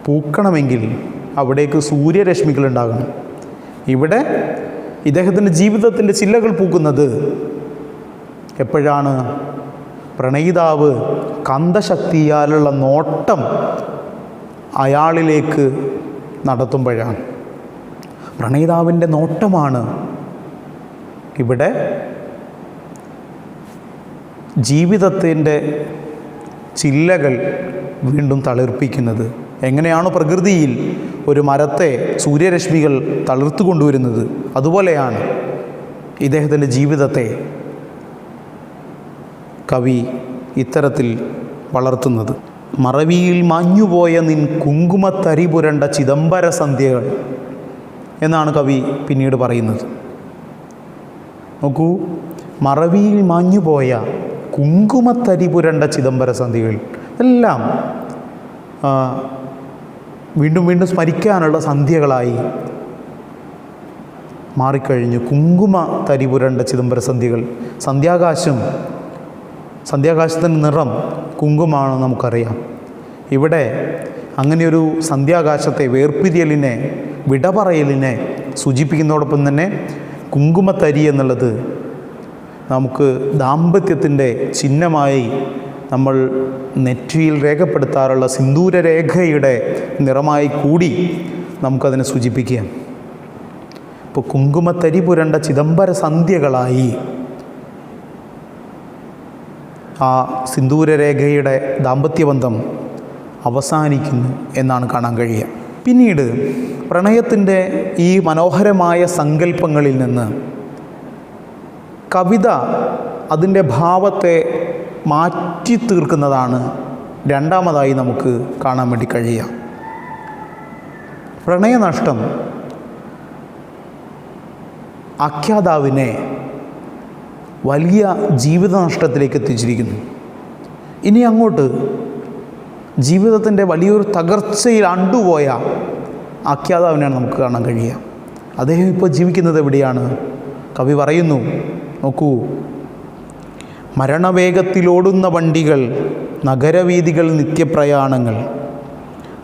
Speaker 1: പൂക്കണമെങ്കിൽ അവിടേക്ക് സൂര്യരശ്മികൾ ഉണ്ടാകണം. ഇവിടെ ഇദ്ദേഹത്തിൻ്റെ ജീവിതത്തിൻ്റെ ചില്ലകൾ പൂക്കുന്നത് എപ്പോഴാണ്? പ്രണയിതാവ് കാന്തശക്തിയാലുള്ള നോട്ടം അയാളിലേക്ക് നടത്തുമ്പോഴാണ്. പ്രണയിതാവിൻ്റെ നോട്ടമാണ് ഇവിടെ ജീവിതത്തിൻ്റെ ചില്ലകൾ വീണ്ടും തളിർപ്പിക്കുന്നത്. എങ്ങനെയാണോ പ്രകൃതിയിൽ ഒരു മരത്തെ സൂര്യരശ്മികൾ തളിർത്തു കൊണ്ടുവരുന്നത്, അതുപോലെയാണ് ഇദ്ദേഹത്തിൻ്റെ ജീവിതത്തെ കവി ഇത്തരത്തിൽ വളർത്തുന്നത്. മറവിയിൽ മാഞ്ഞുപോയ നിൻ കുങ്കുമത്തരി പുരണ്ട ചിദംബര സന്ധ്യകൾ എന്നാണ് കവി പിന്നീട് പറയുന്നത്. നോക്കൂ, മറവിയിൽ മാഞ്ഞുപോയ കുങ്കുമത്തരി പുരണ്ട ചിദംബര സന്ധ്യകൾ എല്ലാം വീണ്ടും വീണ്ടും സ്മരിക്കാനുള്ള സന്ധ്യകളായി മാറിക്കഴിഞ്ഞു. കുങ്കുമ തരി പുരണ്ട ചിദംബര സന്ധ്യകൾ. സന്ധ്യാകാശത്തിൻ്റെ നിറം കുങ്കുമമാണെന്ന് നമുക്കറിയാം. ഇവിടെ അങ്ങനെയൊരു സന്ധ്യാകാശത്തെ, വേർപിരിയലിനെ, വിടപറയലിനെ സൂചിപ്പിക്കുന്നതോടൊപ്പം തന്നെ കുങ്കുമത്തരി എന്നുള്ളത് നമുക്ക് ദാമ്പത്യത്തിൻ്റെ ചിഹ്നമായി നമ്മൾ നെറ്റിയിൽ രേഖപ്പെടുത്താറുള്ള സിന്ദൂരരേഖയുടെ നിറമായി കൂടി നമുക്കതിനെ സൂചിപ്പിക്കാം. ഇപ്പോൾ കുങ്കുമത്തരി പുരണ്ട ചിദംബര സന്ധ്യകളായി ആ സിന്ദൂരരേഖയുടെ ദാമ്പത്യബന്ധം അവസാനിക്കുന്നു എന്നാണ് കാണാൻ കഴിയുക. പിന്നീട് പ്രണയത്തിൻ്റെ ഈ മനോഹരമായ സങ്കല്പങ്ങളിൽ നിന്ന് കവിത അതിൻ്റെ ഭാവത്തെ മാറ്റി തീർക്കുന്നതാണ് രണ്ടാമതായി നമുക്ക് കാണാൻ വേണ്ടി കഴിയുക. പ്രണയനഷ്ടം ആഖ്യാതാവിനെ വലിയ ജീവിത നഷ്ടത്തിലേക്ക് എത്തിച്ചിരിക്കുന്നു. ഇനി അങ്ങോട്ട് ജീവിതത്തിൻ്റെ വലിയൊരു തകർച്ചയിൽ അണ്ടുപോയ ആഖ്യാതാവിനെയാണ് നമുക്ക് കാണാൻ കഴിയുക. അദ്ദേഹം ഇപ്പോൾ ജീവിക്കുന്നത് എവിടെയാണ്? കവി പറയുന്നു, നോക്കൂ, മരണവേഗത്തിലോടുന്ന വണ്ടികൾ, നഗരവീഥികൾ നിത്യപ്രയാണങ്ങൾ,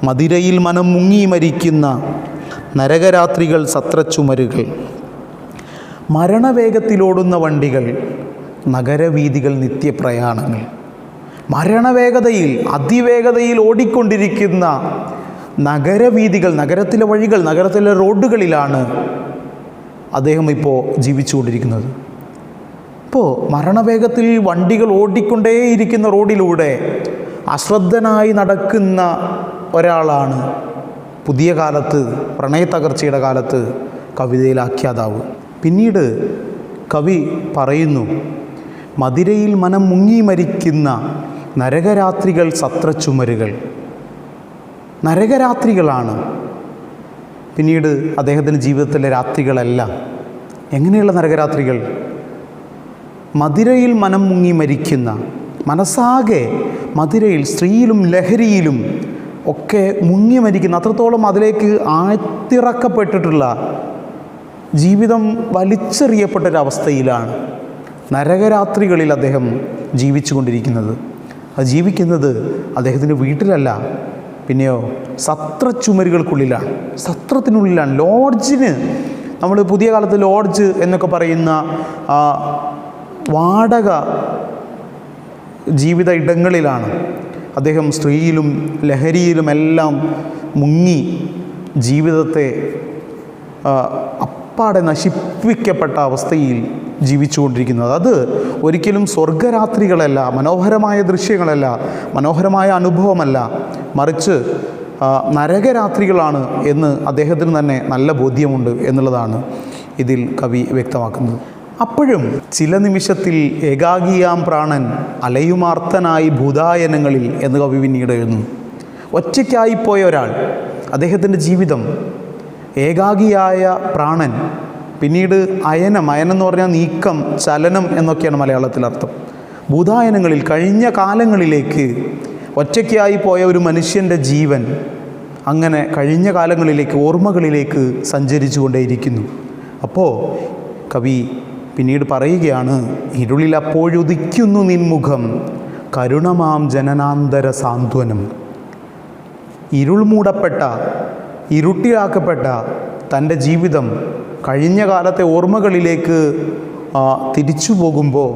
Speaker 1: മതിരയിൽ മനം മുങ്ങി മരിക്കുന്ന നരകരാത്രികൾ സത്രച്ചുമരുകൾ. മരണവേഗത്തിലോടുന്ന വണ്ടികൾ, നഗരവീഥികൾ നിത്യപ്രയാണങ്ങൾ. മരണവേഗതയിൽ, അതിവേഗതയിൽ ഓടിക്കൊണ്ടിരിക്കുന്ന നഗരവീഥികൾ, നഗരത്തിലെ വഴികൾ, നഗരത്തിലെ റോഡുകളിലാണ് അദ്ദേഹം ഇപ്പോൾ ജീവിച്ചുകൊണ്ടിരിക്കുന്നത്. ഇപ്പോൾ മരണവേഗത്തിൽ വണ്ടികൾ ഓടിക്കൊണ്ടേയിരിക്കുന്ന റോഡിലൂടെ അശ്രദ്ധനായി നടക്കുന്ന ഒരാളാണ് പുതിയ കാലത്ത്, പ്രണയത്തകർച്ചയുടെ കാലത്ത് കവിതയിൽ ആഖ്യാതാവ്. പിന്നീട് കവി പറയുന്നു, മതിരയിൽ മനം മുങ്ങി മരിക്കുന്ന നരകരാത്രികൾ സത്രച്ചുമരുകൾ. നരകരാത്രികളാണ് പിന്നീട് അദ്ദേഹത്തിൻ്റെ ജീവിതത്തിലെ രാത്രികളെല്ലാം. എങ്ങനെയുള്ള നരകരാത്രികൾ? മതിരയിൽ മനം മുങ്ങി മരിക്കുന്ന, മനസ്സാകെ മതിരയിൽ, സ്ത്രീയിലും ലഹരിയിലും ഒക്കെ മുങ്ങി മരിക്കുന്ന, അത്രത്തോളം അതിലേക്ക് ആഴ്ത്തിറക്കപ്പെട്ടിട്ടുള്ള, ജീവിതം വലിച്ചെറിയപ്പെട്ടൊരവസ്ഥയിലാണ് നരകരാത്രികളിൽ അദ്ദേഹം ജീവിച്ചു കൊണ്ടിരിക്കുന്നത്. അത് ജീവിക്കുന്നത് അദ്ദേഹത്തിൻ്റെ വീട്ടിലല്ല, പിന്നെയോ സത്രച്ചുമരുകൾക്കുള്ളിലാണ്, സത്രത്തിനുള്ളിലാണ്, ലോഡ്ജിന്. നമ്മൾ പുതിയ കാലത്ത് ലോഡ്ജ് എന്നൊക്കെ പറയുന്ന വാടക ജീവിത ഇടങ്ങളിലാണ് അദ്ദേഹം സ്ത്രീയിലും ലഹരിയിലുമെല്ലാം മുങ്ങി ജീവിതത്തെ അപ്പാടെ നശിപ്പിക്കപ്പെട്ട അവസ്ഥയിൽ ജീവിച്ചുകൊണ്ടിരിക്കുന്നത്. അത് ഒരിക്കലും സ്വർഗരാത്രികളല്ല, മനോഹരമായ ദൃശ്യങ്ങളല്ല, മനോഹരമായ അനുഭവമല്ല, മറിച്ച് നരകരാത്രികളാണ് എന്ന് അദ്ദേഹത്തിന് തന്നെ നല്ല ബോധ്യമുണ്ട് എന്നുള്ളതാണ് ഇതിൽ കവി വ്യക്തമാക്കുന്നത്. അപ്പോഴും ചില നിമിഷത്തിൽ ഏകാഗിയാം പ്രാണൻ അലയുമാർത്തനായി ഭൂതായനങ്ങളിൽ എന്ന് കവി പിന്നീട് എഴുതുന്നു. ഒറ്റയ്ക്കായിപ്പോയ ഒരാൾ, അദ്ദേഹത്തിൻ്റെ ജീവിതം, ഏകാഗിയായ പ്രാണൻ, പിന്നീട് അയനം, അയനം എന്ന് പറഞ്ഞാൽ നീക്കം, ചലനം എന്നൊക്കെയാണ് മലയാളത്തിൽ അർത്ഥം. ഭൂതായനങ്ങളിൽ, കഴിഞ്ഞ കാലങ്ങളിലേക്ക് ഒറ്റയ്ക്കായി പോയ ഒരു മനുഷ്യൻ്റെ ജീവൻ അങ്ങനെ കഴിഞ്ഞ കാലങ്ങളിലേക്ക്, ഓർമ്മകളിലേക്ക് സഞ്ചരിച്ചു കൊണ്ടേയിരിക്കുന്നു. അപ്പോൾ കവി പിന്നീട് പറയുകയാണ്, ഇരുളിൽ അപ്പോഴുദിക്കുന്നു നിൻമുഖം കരുണമാം ജനനാന്തര സാന്ത്വനം. ഇരുൾ മൂടപ്പെട്ട, ഇരുട്ടിലാക്കപ്പെട്ട തൻ്റെ ജീവിതം കഴിഞ്ഞ കാലത്തെ ഓർമ്മകളിലേക്ക് തിരിച്ചു പോകുമ്പോൾ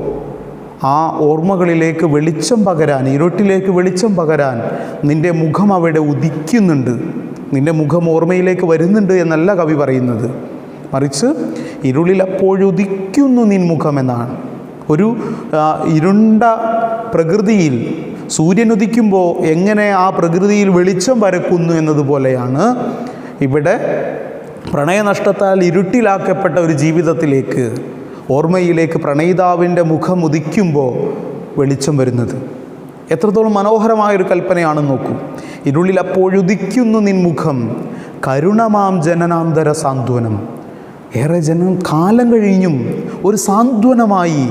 Speaker 1: ആ ഓർമ്മകളിലേക്ക് വെളിച്ചം പകരാൻ, ഇരുട്ടിലേക്ക് വെളിച്ചം പകരാൻ നിൻ്റെ മുഖം അവിടെ ഉദിക്കുന്നുണ്ട്, നിൻ്റെ മുഖം ഓർമ്മയിലേക്ക് വരുന്നുണ്ട് എന്നല്ല കവി പറയുന്നത്, മറിച്ച് ഇരുളിൽ അപ്പോഴുദിക്കുന്നു നിൻ മുഖം എന്നാണ്. ഒരു ഇരുണ്ട പ്രകൃതിയിൽ സൂര്യൻ ഉദിക്കുമ്പോൾ എങ്ങനെ ആ പ്രകൃതിയിൽ വെളിച്ചം പരക്കുന്നു എന്നതുപോലെയാണ് ഇവിടെ പ്രണയനഷ്ടത്താൽ ഇരുട്ടിലാക്കപ്പെട്ട ഒരു ജീവിതത്തിലേക്ക്, ഓർമ്മയിലേക്ക് പ്രണയിതാവിൻ്റെ മുഖം ഉദിക്കുമ്പോൾ വെളിച്ചം വരുന്നത്. എത്രത്തോളം മനോഹരമായൊരു കൽപ്പനയാണെന്ന് നോക്കൂ. ഇരുളിൽ അപ്പോഴുദിക്കുന്നു നിൻ മുഖം കരുണമാം ജനനാന്തര സാന്ത്വനം. ഏറെ കാലം കഴിഞ്ഞും ഒരു സാന്ത്വനമായി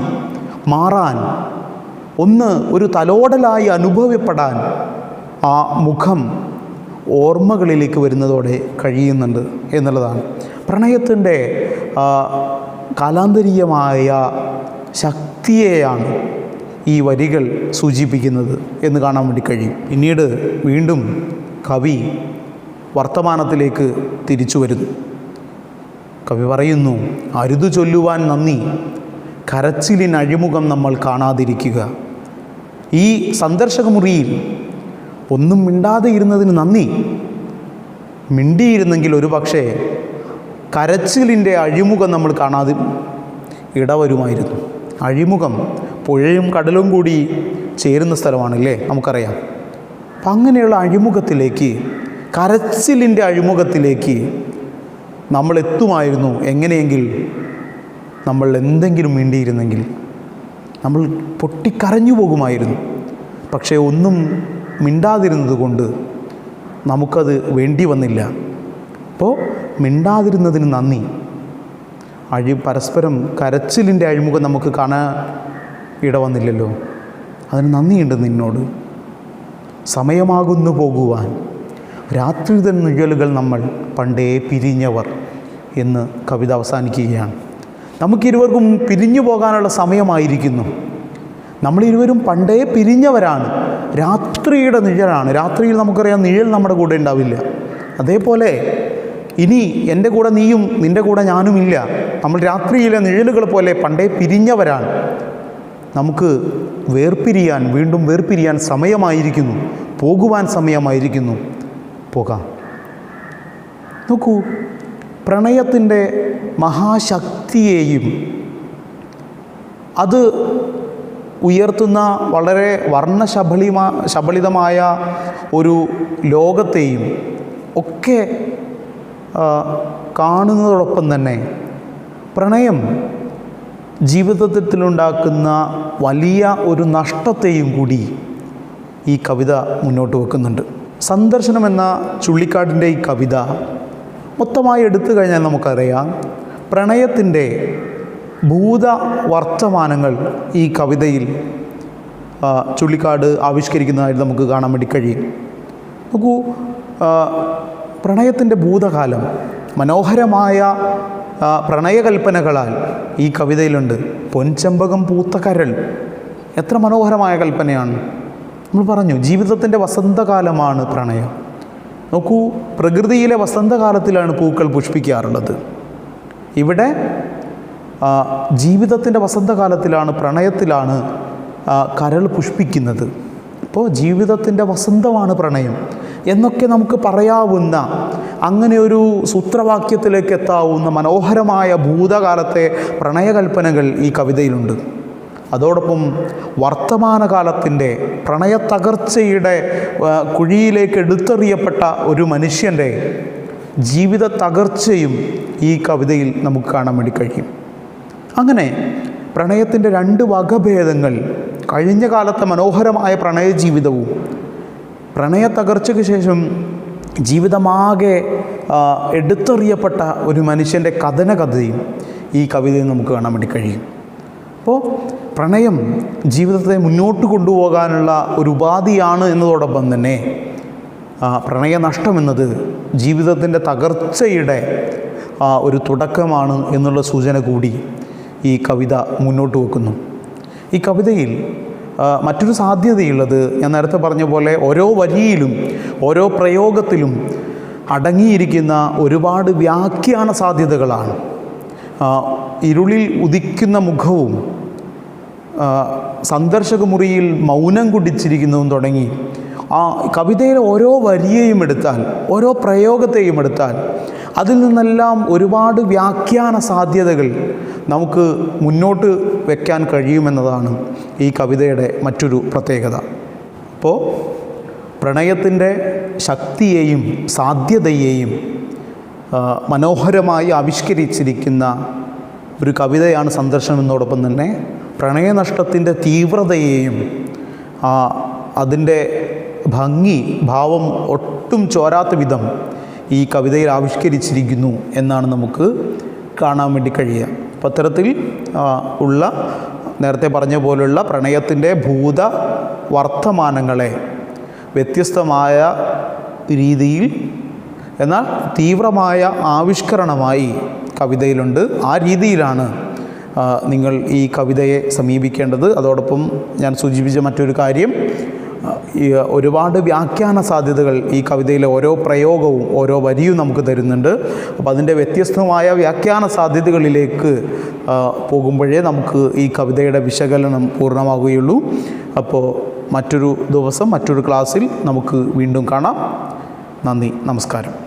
Speaker 1: മാറാൻ, ഒന്ന് ഒരു തലോടലായി അനുഭവപ്പെടാൻ ആ മുഖം ഓർമ്മകളിലേക്ക് വരുന്നതോടെ കഴിയുന്നുണ്ട് എന്നുള്ളതാണ്. പ്രണയത്തിൻ്റെ കാലാന്തരീയമായ ശക്തിയെയാണ് ഈ വരികൾ സൂചിപ്പിക്കുന്നത് എന്ന് കാണാൻ വേണ്ടി കഴിയും. പിന്നീട് വീണ്ടും കവി വർത്തമാനത്തിലേക്ക് തിരിച്ചു വരുന്നു. കവി പറയുന്നു, അരുതു ചൊല്ലുവാൻ നന്ദി, കരച്ചിലിന് അഴിമുഖം നമ്മൾ കാണാതിരിക്കുക. ഈ സന്ദർശക മുറിയിൽ ഒന്നും മിണ്ടാതെ ഇരുന്നതിന് നന്ദി. മിണ്ടിയിരുന്നെങ്കിൽ ഒരു പക്ഷേ കരച്ചിലിൻ്റെ അഴിമുഖം നമ്മൾ കാണാതെ ഇടവരുമായിരുന്നു. അഴിമുഖം പുഴയും കടലും കൂടി ചേരുന്ന സ്ഥലമാണല്ലേ, നമുക്കറിയാം. അപ്പം അങ്ങനെയുള്ള അഴിമുഖത്തിലേക്ക്, കരച്ചിലിൻ്റെ അഴിമുഖത്തിലേക്ക് നമ്മൾ എത്തുമായിരുന്നു. എങ്ങനെയെങ്കിൽ നമ്മൾ എന്തെങ്കിലും മിണ്ടിയിരുന്നെങ്കിൽ നമ്മൾ പൊട്ടിക്കരഞ്ഞു പോകുമായിരുന്നു. പക്ഷേ ഒന്നും മിണ്ടാതിരുന്നത് കൊണ്ട് നമുക്കത് വേണ്ടി വന്നില്ല. അപ്പോൾ മിണ്ടാതിരുന്നതിന് നന്ദി. പരസ്പരം കരച്ചിലിൻ്റെ അഴിമുഖം നമുക്ക് കാണാൻ ഇടവന്നില്ലല്ലോ, അതിന് നന്ദിയുണ്ട് നിന്നോട്. സമയമാകുന്നു പോകുവാൻ, രാത്രി തൻ നിഴലുകൾ നമ്മൾ പണ്ടേ പിരിഞ്ഞവർ എന്ന് കവിത അവസാനിക്കുകയാണ്. നമുക്കിരുവർക്കും പിരിഞ്ഞു പോകാനുള്ള സമയമായിരിക്കുന്നു. നമ്മളിരുവരും പണ്ടേ പിരിഞ്ഞവരാണ്. രാത്രിയുടെ നിഴലാണ്. രാത്രിയിൽ നമുക്കറിയാം നിഴൽ നമ്മുടെ കൂടെ ഉണ്ടാവില്ല. അതേപോലെ ഇനി എൻ്റെ കൂടെ നീയും നിൻ്റെ കൂടെ ഞാനുമില്ല. നമ്മൾ രാത്രിയിലെ നിഴലുകൾ പോലെ പണ്ടേ പിരിഞ്ഞവരാണ്. നമുക്ക് വേർപിരിയാൻ, വീണ്ടും വേർപിരിയാൻ സമയമായിരിക്കുന്നു. പോകുവാൻ സമയമായിരിക്കുന്നു. പോകാം. നോക്കൂ, പ്രണയത്തിൻ്റെ മഹാശക്തിയെയും അത് ഉയർത്തുന്ന വളരെ ശബളിതമായ ഒരു ലോകത്തെയും ഒക്കെ കാണുന്നതോടൊപ്പം തന്നെ പ്രണയം ജീവിതത്തിലുണ്ടാക്കുന്ന വലിയ ഒരു നഷ്ടത്തെയും കൂടി ഈ കവിത മുന്നോട്ട് വെക്കുന്നുണ്ട്. സന്ദർശനം എന്ന ചുള്ളിക്കാടിൻ്റെ ഈ കവിത മൊത്തമായി എടുത്തു കഴിഞ്ഞാൽ നമുക്കറിയാം പ്രണയത്തിൻ്റെ ഭൂത വർത്തമാനങ്ങൾ ഈ കവിതയിൽ ചുള്ളിക്കാട് ആവിഷ്കരിക്കുന്നതായിട്ട് നമുക്ക് കാണാൻ വേണ്ടി കഴിയും. നോക്കൂ, പ്രണയത്തിൻ്റെ ഭൂതകാലം മനോഹരമായ പ്രണയകൽപ്പനകളാൽ ഈ കവിതയിലുണ്ട്. പൊൻചെമ്പകം പൂത്ത കരൾ, എത്ര മനോഹരമായ കൽപ്പനയാണ്. നമ്മൾ പറഞ്ഞു ജീവിതത്തിൻ്റെ വസന്തകാലമാണ് പ്രണയം. നോക്കൂ, പ്രകൃതിയിലെ വസന്തകാലത്തിലാണ് പൂക്കൾ പുഷ്പിക്കാറുള്ളത്. ഇവിടെ ജീവിതത്തിൻ്റെ വസന്തകാലത്തിലാണ്, പ്രണയത്തിലാണ് കരൾ പുഷ്പിക്കുന്നത്. അപ്പോൾ ജീവിതത്തിൻ്റെ വസന്തമാണ് പ്രണയം എന്നൊക്കെ നമുക്ക് പറയാവുന്ന, അങ്ങനെ ഒരു സൂത്രവാക്യത്തിലേക്ക് എത്താവുന്ന മനോഹരമായ ഭൂതകാലത്തെ പ്രണയകൽപ്പനകൾ ഈ കവിതയിലുണ്ട്. അതോടൊപ്പം വർത്തമാനകാലത്തിൻ്റെ പ്രണയത്തകർച്ചയുടെ കുഴിയിലേക്ക് എടുത്തെറിയപ്പെട്ട ഒരു മനുഷ്യൻ്റെ ജീവിത തകർച്ചയും ഈ കവിതയിൽ നമുക്ക് കാണാൻ വേണ്ടി കഴിയും. അങ്ങനെ പ്രണയത്തിൻ്റെ രണ്ട് വകഭേദങ്ങൾ, കഴിഞ്ഞ കാലത്തെ മനോഹരമായ പ്രണയ ജീവിതവും പ്രണയത്തകർച്ചയ്ക്ക് ശേഷം ജീവിതമാകെ എടുത്തെറിയപ്പെട്ട ഒരു മനുഷ്യൻ്റെ കഥനകഥയും ഈ കവിതയിൽ നമുക്ക് കാണാൻ വേണ്ടി കഴിയും. അപ്പോൾ പ്രണയം ജീവിതത്തെ മുന്നോട്ട് കൊണ്ടുപോകാനുള്ള ഒരു ഉപാധിയാണ് എന്നതോടൊപ്പം തന്നെ പ്രണയനഷ്ടം എന്നത് ജീവിതത്തിൻ്റെ തകർച്ചയുടെ ഒരു തുടക്കമാണ് എന്നുള്ള സൂചന കൂടി ഈ കവിത മുന്നോട്ട് വെക്കുന്നു. ഈ കവിതയിൽ മറ്റൊരു സാധ്യതയുള്ളത്, ഞാൻ നേരത്തെ പറഞ്ഞ പോലെ ഓരോ വരിയിലും ഓരോ പ്രയോഗത്തിലും അടങ്ങിയിരിക്കുന്ന ഒരുപാട് വ്യാഖ്യാന സാധ്യതകളാണ്. ഇരുളിൽ ഉദിക്കുന്ന മുഖവും സന്ദർശക മുറിയിൽ മൗനം കുടിച്ചിരിക്കുന്നതും തുടങ്ങി ആ കവിതയിലെ ഓരോ വരിയെയും എടുത്താൽ, ഓരോ പ്രയോഗത്തെയും എടുത്താൽ അതിൽ നിന്നെല്ലാം ഒരുപാട് വ്യാഖ്യാന സാധ്യതകൾ നമുക്ക് മുന്നോട്ട് വയ്ക്കാൻ കഴിയുമെന്നതാണ് ഈ കവിതയുടെ മറ്റൊരു പ്രത്യേകത. അപ്പോൾ പ്രണയത്തിൻ്റെ ശക്തിയെയും സാധ്യതയെയും മനോഹരമായി ആവിഷ്കരിച്ചിരിക്കുന്ന ഒരു കവിതയാണ് സന്ദർശനം. എന്നോടൊപ്പം തന്നെ പ്രണയനഷ്ടത്തിൻ്റെ തീവ്രതയെയും അതിൻ്റെ ഭംഗി, ഭാവം ഒട്ടും ചോരാത്ത വിധം ഈ കവിതയിൽ ആവിഷ്കരിച്ചിരിക്കുന്നു എന്നാണ് നമുക്ക് കാണാൻ വേണ്ടി കഴിയുക. അപ്പോൾ അത്തരത്തിൽ ഉള്ള നേരത്തെ പറഞ്ഞ പോലുള്ള പ്രണയത്തിൻ്റെ ഭൂത വർത്തമാനങ്ങളെ വ്യത്യസ്തമായ രീതിയിൽ എന്നാൽ തീവ്രമായ ആവിഷ്കരണമായി കവിതയിലുണ്ട്. ആ രീതിയിലാണ് നിങ്ങൾ ഈ കവിതയെ സമീപിക്കേണ്ടത്. അതോടൊപ്പം ഞാൻ സൂചിപ്പിച്ച മറ്റൊരു കാര്യം, ഒരുപാട് വ്യാഖ്യാന സാധ്യതകൾ ഈ കവിതയിലെ ഓരോ പ്രയോഗവും ഓരോ വരിയും നമുക്ക് തരുന്നുണ്ട്. അപ്പോൾ അതിൻ്റെ വ്യത്യസ്തമായ വ്യാഖ്യാന സാധ്യതകളിലേക്ക് പോകുമ്പോഴേ നമുക്ക് ഈ കവിതയുടെ വിശകലനം പൂർണ്ണമാകുകയുള്ളൂ. അപ്പോൾ മറ്റൊരു ദിവസം മറ്റൊരു ക്ലാസ്സിൽ നമുക്ക് വീണ്ടും കാണാം. നന്ദി, നമസ്കാരം.